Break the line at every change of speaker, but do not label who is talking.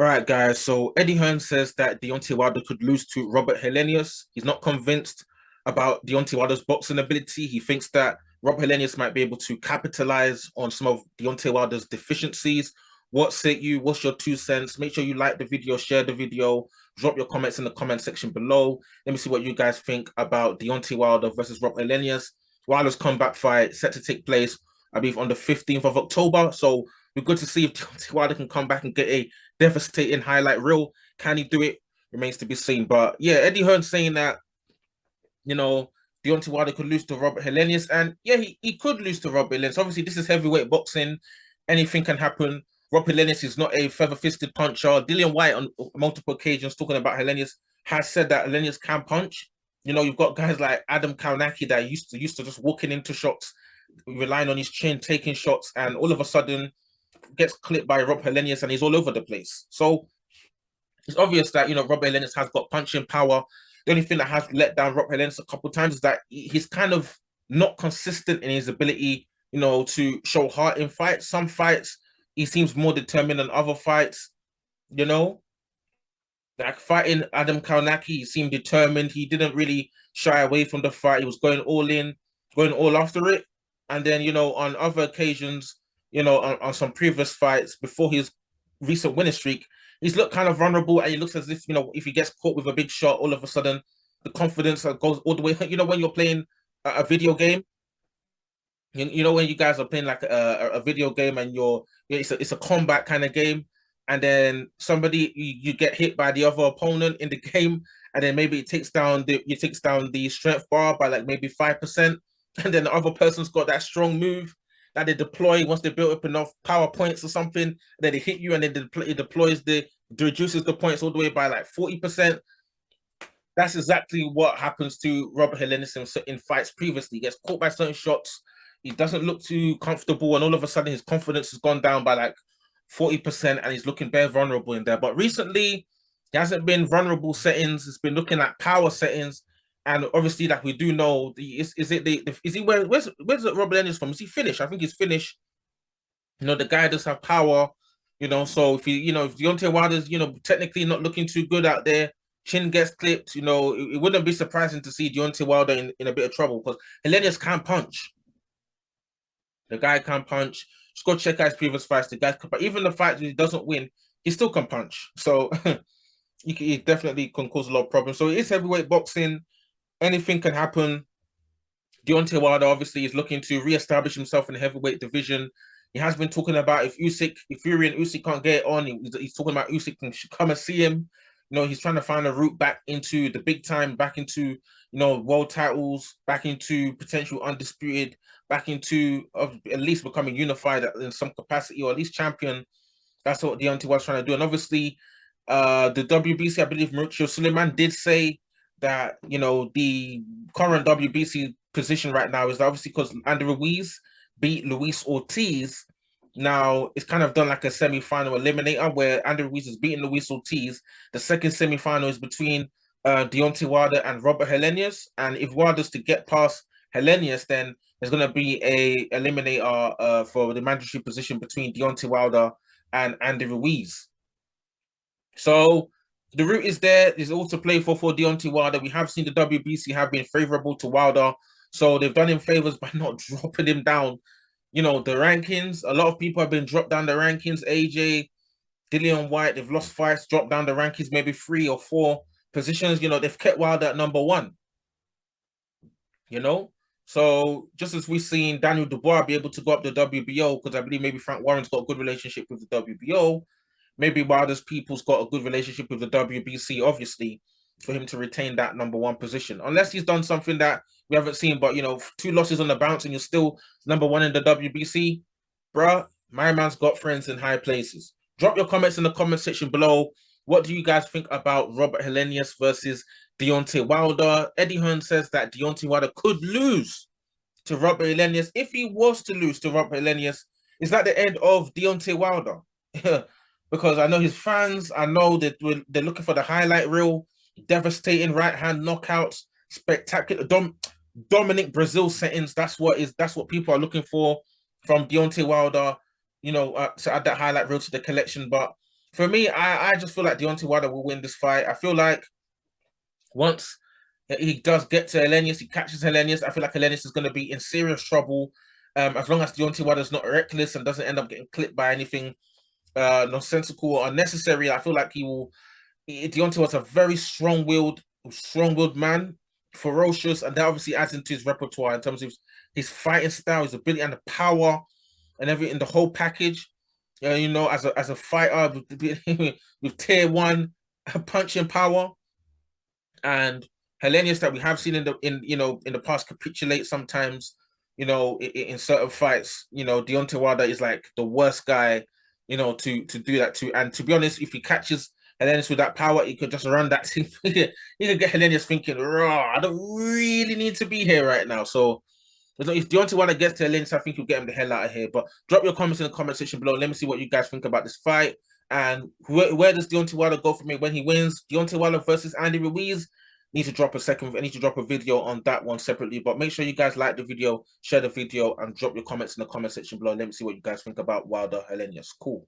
All right, guys. So Eddie Hearn says that Deontay Wilder could lose to Robert Helenius. He's not convinced about Deontay Wilder's boxing ability. He thinks that Robert Helenius might be able to capitalize on some of Deontay Wilder's deficiencies. What say you? What's your 2 cents? Make sure you like the video, share the video, drop your comments in the comment section below. Let me see what you guys think about Deontay Wilder versus Robert Helenius. Wilder's comeback fight set to take place, I believe, on the 15th of October. So we're good to see if Deontay Wilder can come back and get a devastating highlight reel. Can he do it? Remains to be seen. But yeah, Eddie Hearn saying that, you know, Deontay Wilder could lose to Robert Helenius. And yeah, he could lose to Robert Helenius. Obviously, this is heavyweight boxing. Anything can happen. Robert Helenius is not a feather-fisted puncher. Dillian Whyte, on multiple occasions, talking about Helenius, has said that Helenius can punch. You know, you've got guys like Adam Kaunaki that used to just walking into shots, relying on his chin, taking shots, and all of a sudden gets clipped by Rob Helenius and he's all over the place. So it's obvious that, Rob Helenius has got punching power. The only thing that has let down Rob Helenius a couple of times is that he's kind of not consistent in his ability, to show heart in fights. Some fights, he seems more determined than other fights, you know. Like fighting Adam Kaunaki, he seemed determined. He didn't really shy away from the fight. He was going all in, going all after it. And then, on other occasions, on some previous fights before his recent winning streak, he's looked kind of vulnerable and he looks as if, if he gets caught with a big shot, all of a sudden the confidence goes all the way. When you're playing a video game, when you guys are playing like a video game and it's a combat kind of game, and then somebody you get hit by the other opponent in the game, and then maybe it takes down the strength bar by like maybe 5%, and then the other person's got that strong move that they deploy once they build up enough power points or something, then they hit you and then it deploys reduces the points all the way by like 40%. That's exactly what happens to Robert Helenius in fights previously. He gets caught by certain shots, he doesn't look too comfortable, and all of a sudden his confidence has gone down by like 40% and he's looking very vulnerable in there. But recently, he hasn't been vulnerable settings, it's been looking at power settings. And obviously, like we do know, is he where's Robert Helenius from? Is he Finnish? I think he's Finnish. The guy does have power. So if Deontay Wilder's, technically not looking too good out there, chin gets clipped, it wouldn't be surprising to see Deontay Wilder in a bit of trouble because Helenius can punch. The guy can punch. Just go check out his previous fights. The guy can punch. Even the fights he doesn't win, he still can punch. So he definitely can cause a lot of problems. So it is heavyweight boxing. Anything can happen. Deontay Wilder obviously is looking to reestablish himself in the heavyweight division. He has been talking about if Fury and Usyk can't get it on, he's talking about Usyk can come and see him. He's trying to find a route back into the big time, back into, world titles, back into potential undisputed, back into at least becoming unified in some capacity, or at least champion. That's what Deontay was trying to do. And obviously, the WBC, I believe Mauricio Suleiman did say that, the current WBC position right now is obviously because Andy Ruiz beat Luis Ortiz. Now it's kind of done like a semi-final eliminator where Andy Ruiz is beating Luis Ortiz. The second semi-final is between Deontay Wilder and Robert Helenius. And if Wilder's to get past Helenius, then there's going to be a eliminator for the mandatory position between Deontay Wilder and Andy Ruiz. So the route is there. There's all to play for Deontay Wilder. We have seen the WBC have been favorable to Wilder. So they've done him favors by not dropping him down. The rankings, a lot of people have been dropped down the rankings. AJ, Dillian Whyte, they've lost fights, dropped down the rankings, maybe 3 or 4 positions. They've kept Wilder at number 1. So just as we've seen Daniel Dubois be able to go up the WBO, because I believe maybe Frank Warren's got a good relationship with the WBO, maybe Wilder's people's got a good relationship with the WBC, obviously, for him to retain that number 1 position. Unless he's done something that we haven't seen, but 2 losses on the bounce and you're still number 1 in the WBC, bruh, my man's got friends in high places. Drop your comments in the comment section below. What do you guys think about Robert Helenius versus Deontay Wilder? Eddie Hearn says that Deontay Wilder could lose to Robert Helenius. If he was to lose to Robert Helenius, is that the end of Deontay Wilder? Because I know his fans, I know that they're looking for the highlight reel, devastating right-hand knockouts, spectacular Dominic Brazil settings. That's what people are looking for from Deontay Wilder, to add that highlight reel to the collection. But For me, I just feel like Deontay Wilder will win this fight. I feel like once he does get to Helenius, he catches Helenius, I feel like Helenius is going to be in serious trouble. As long as Deontay Wilder's not reckless and doesn't end up getting clipped by anything nonsensical or unnecessary, I feel like he will. Deontay was a very strong-willed man, ferocious, and that obviously adds into his repertoire in terms of his fighting style, his ability, and the power, and everything, the whole package. You know, as a fighter with tier one punching power, and Helenius that we have seen in the past capitulate sometimes. You know, in certain fights, you know, Deontay Wilder is like the worst guy, you know, to do that to. And to be honest, if he catches Helenius with that power, he could just run that thing. He could get Helenius thinking, "Raw, I don't really need to be here right now." So if Deontay Wilder gets to Helenius, I think he'll get him the hell out of here. But drop your comments in the comment section below. Let me see what you guys think about this fight. And where does Deontay Wilder go from it when he wins? Deontay Wilder versus Andy Ruiz. Need to drop a video on that one separately. But make sure you guys like the video, share the video, and drop your comments in the comment section below. Let me see what you guys think about Wilder Helenius. Cool.